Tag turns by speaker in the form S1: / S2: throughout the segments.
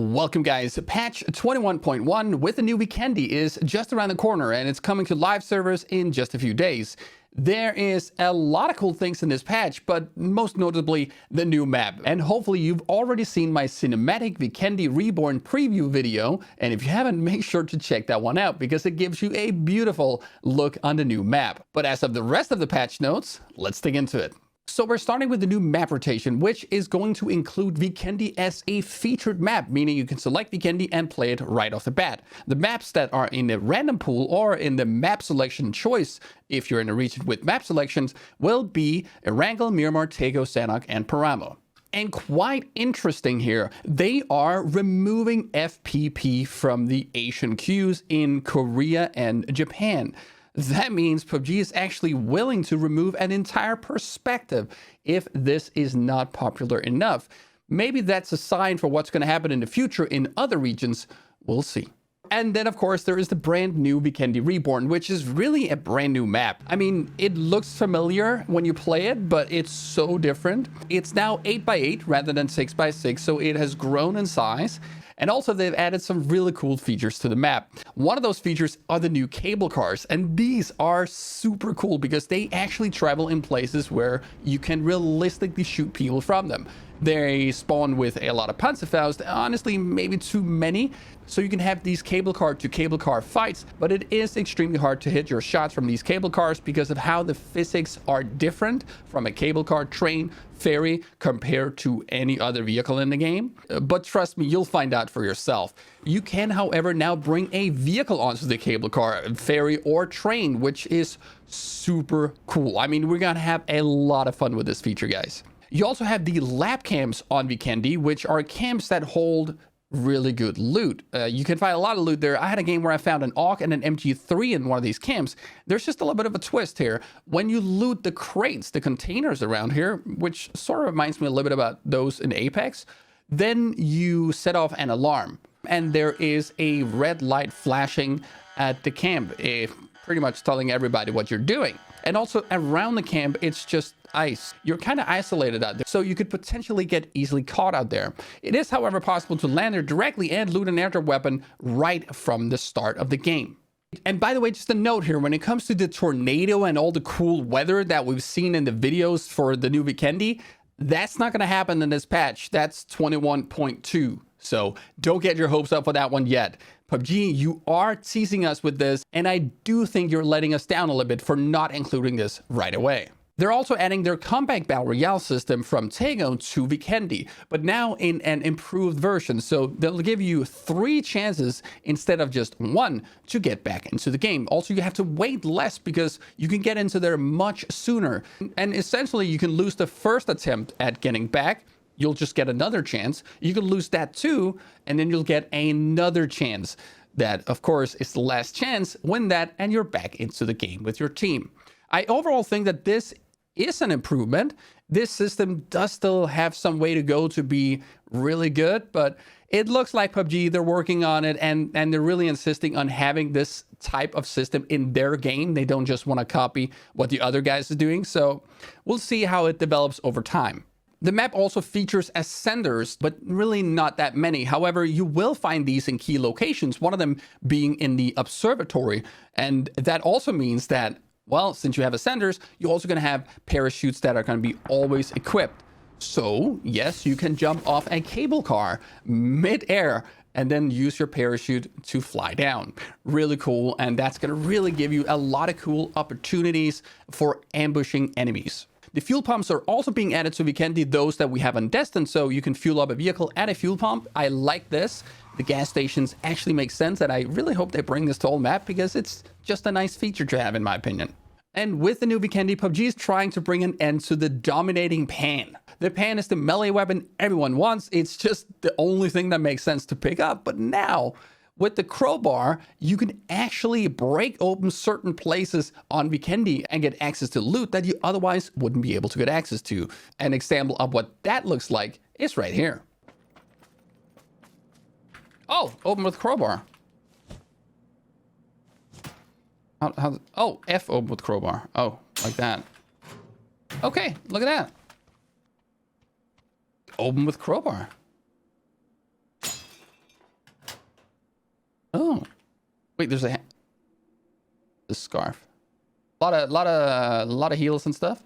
S1: Welcome guys, patch 21.1 with the new Vikendi is just around the corner and it's coming to live servers in just a few days. There is a lot of cool things in this patch, but most notably the new map. And hopefully you've already seen my cinematic Vikendi Reborn preview video, and if you haven't, make sure to check that one out because it gives you a beautiful look on the new map. But as of the rest of the patch notes, let's dig into it. So we're starting with the new map rotation, which is going to include Vikendi as a featured map, meaning you can select Vikendi and play it right off the bat. The maps that are in the random pool or in the map selection choice, if you're in a region with map selections, will be Erangel, Miramar, Tego, Sanok, and Paramo. And quite interesting here, they are removing FPP from the Asian queues in Korea and Japan. That means PUBG is actually willing to remove an entire perspective if this is not popular enough. Maybe that's a sign for what's going to happen in the future in other regions. We'll see. And then, of course, there is the brand new Vikendi Reborn, which is really a brand new map. I mean, it looks familiar when you play it, but it's so different. It's now 8x8 rather than 6x6, so it has grown in size. And also they've added some really cool features to the map. One of those features are the new cable cars, and these are super cool because they actually travel in places where you can realistically shoot people from them. They spawn with a lot of Panzerfaust, honestly maybe too many, so you can have these cable car to cable car fights, but it is extremely hard to hit your shots from these cable cars because of how the physics are different from a cable car, train, ferry compared to any other vehicle in the game. But trust me, you'll find out for yourself. You can, however, now bring a vehicle onto the cable car, ferry, or train, which is super cool. I mean, we're gonna have a lot of fun with this feature, guys. You also have the lab camps on Vikendi, which are camps that hold really good loot. You can find a lot of loot there. I had a game where I found an AUG and an MG3 in one of these camps. There's just a little bit of a twist here. When you loot the crates, the containers around here, which sort of reminds me a little bit about those in Apex, then you set off an alarm. And there is a red light flashing at the camp, pretty much telling everybody what you're doing. And also around the camp, it's just ice. You're kind of isolated out there, so you could potentially get easily caught out there. It is, however, possible to land there directly and loot an airdrop weapon right from the start of the game. And by the way, just a note here, when it comes to the tornado and all the cool weather that we've seen in the videos for the new Vikendi, that's not going to happen in this patch. That's 21.2. So don't get your hopes up for that one yet. PUBG, you are teasing us with this, and I do think you're letting us down a little bit for not including this right away. They're also adding their comeback battle royale system from Tego to Vikendi, but now in an improved version. So they'll give you 3 chances instead of just 1 to get back into the game. Also, you have to wait less because you can get into there much sooner. And essentially, you can lose the first attempt at getting back. You'll just get another chance. You can lose that too, and then you'll get another chance. That, of course, is the last chance. Win that, and you're back into the game with your team. I overall think that this is an improvement. This system does still have some way to go to be really good, but it looks like PUBG, they're working on it, and they're really insisting on having this type of system in their game. They don't just want to copy what the other guys are doing, so we'll see how it develops over time. The map also features ascenders, but really not that many. However, you will find these in key locations, one of them being in the observatory, and that also means that, well, since you have ascenders, you're also going to have parachutes that are going to be always equipped. So, yes, you can jump off a cable car mid-air and then use your parachute to fly down. Really cool, and that's going to really give you a lot of cool opportunities for ambushing enemies. The fuel pumps are also being added to Vikendi, those that we have on Destin, so you can fuel up a vehicle at a fuel pump. I like this. The gas stations actually make sense, and I really hope they bring this to all map because it's just a nice feature to have, in my opinion. And with the new Vikendi, PUBG is trying to bring an end to the dominating pan. The pan is the melee weapon everyone wants. It's just the only thing that makes sense to pick up. But now, with the crowbar, you can actually break open certain places on Vikendi and get access to loot that you otherwise wouldn't be able to get access to. An example of what that looks like is right here. Oh, open with crowbar. Oh, F open with crowbar. Oh, like that. Okay, look at that. Open with crowbar. Oh, wait, there's a scarf. A lot of heals and stuff.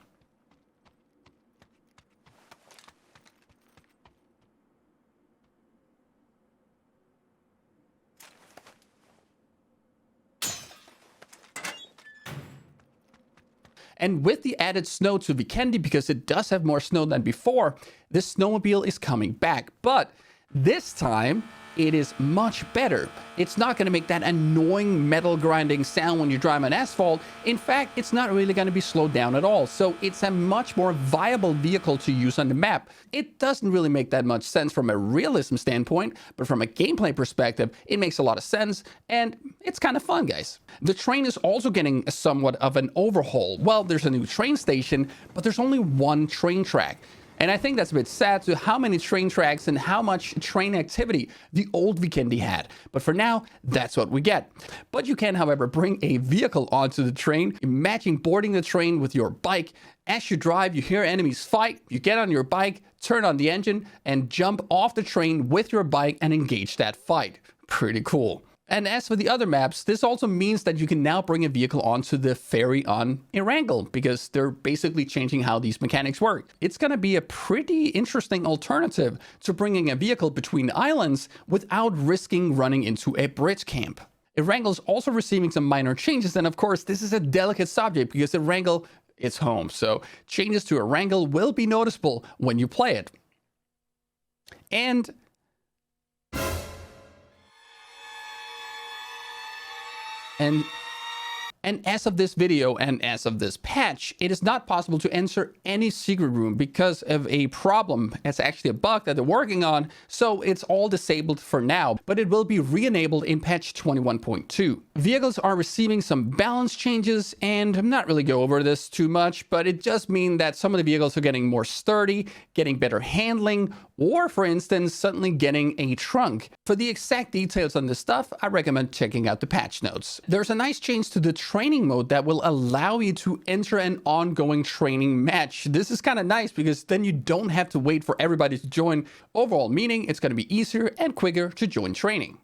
S1: And with the added snow to Vikendi, because it does have more snow than before, this snowmobile is coming back. But this time, it is much better. It's not going to make that annoying metal grinding sound when you drive on asphalt. In fact, it's not really going to be slowed down at all. So it's a much more viable vehicle to use on the map. It doesn't really make that much sense from a realism standpoint, but from a gameplay perspective, it makes a lot of sense, and it's kind of fun, guys. The train is also getting somewhat of an overhaul. Well, there's a new train station, but there's only one train track. And I think that's a bit sad to how many train tracks and how much train activity the old Vikendi had. But for now, that's what we get. But you can, however, bring a vehicle onto the train. Imagine boarding the train with your bike. As you drive, you hear enemies fight. You get on your bike, turn on the engine, and jump off the train with your bike and engage that fight. Pretty cool. And as for the other maps, this also means that you can now bring a vehicle onto the ferry on Erangel, because they're basically changing how these mechanics work. It's going to be a pretty interesting alternative to bringing a vehicle between islands without risking running into a bridge camp. Erangel is also receiving some minor changes, and of course, this is a delicate subject because Erangel is home, so changes to Erangel will be noticeable when you play it. And as of this video and as of this patch, it is not possible to enter any secret room because of a problem. It's actually a bug that they're working on, so it's all disabled for now, but it will be re-enabled in patch 21.2. Vehicles are receiving some balance changes, and I'm not really go over this too much, but it just means that some of the vehicles are getting more sturdy, getting better handling, or for instance, suddenly getting a trunk. For the exact details on this stuff, I recommend checking out the patch notes. There's a nice change to the training mode that will allow you to enter an ongoing training match. This is kind of nice because then you don't have to wait for everybody to join. Overall meaning it's going to be easier and quicker to join training.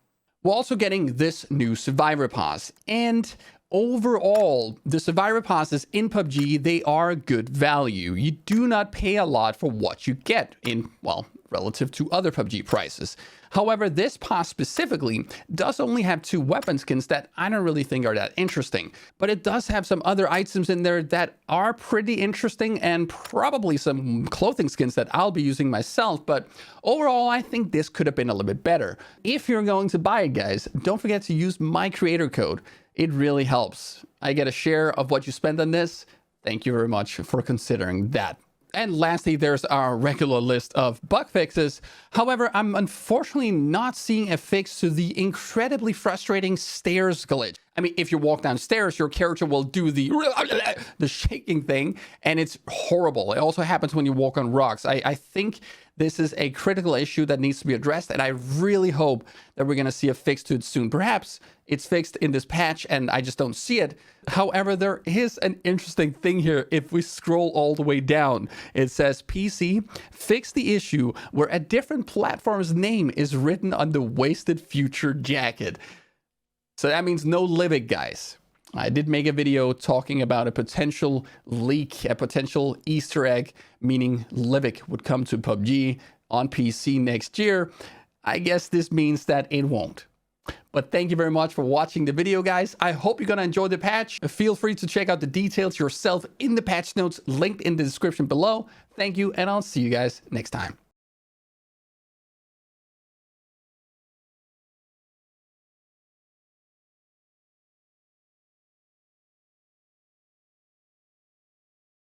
S1: We're also getting this new Survivor Pass, and overall, the Survivor Passes in PUBG, they are good value. You do not pay a lot for what you get in, well, relative to other PUBG prices. However, this pass specifically does only have 2 weapon skins that I don't really think are that interesting, but it does have some other items in there that are pretty interesting and probably some clothing skins that I'll be using myself, but overall, I think this could have been a little bit better. If you're going to buy it, guys, don't forget to use my creator code. It really helps. I get a share of what you spend on this. Thank you very much for considering that. And lastly, there's our regular list of bug fixes. However, I'm unfortunately not seeing a fix to the incredibly frustrating stairs glitch. I mean, if you walk downstairs, your character will do the shaking thing, and it's horrible. It also happens when you walk on rocks. I think this is a critical issue that needs to be addressed, and I really hope that we're going to see a fix to it soon. Perhaps it's fixed in this patch, and I just don't see it. However, there is an interesting thing here. If we scroll all the way down, it says, PC, fix the issue where a different platform's name is written on the Wasted Future jacket. So that means no Livik, guys. I did make a video talking about a potential leak, a potential Easter egg, meaning Livik would come to PUBG on PC next year. I guess this means that it won't. But thank you very much for watching the video, guys. I hope you're going to enjoy the patch. Feel free to check out the details yourself in the patch notes linked in the description below. Thank you, and I'll see you guys next time.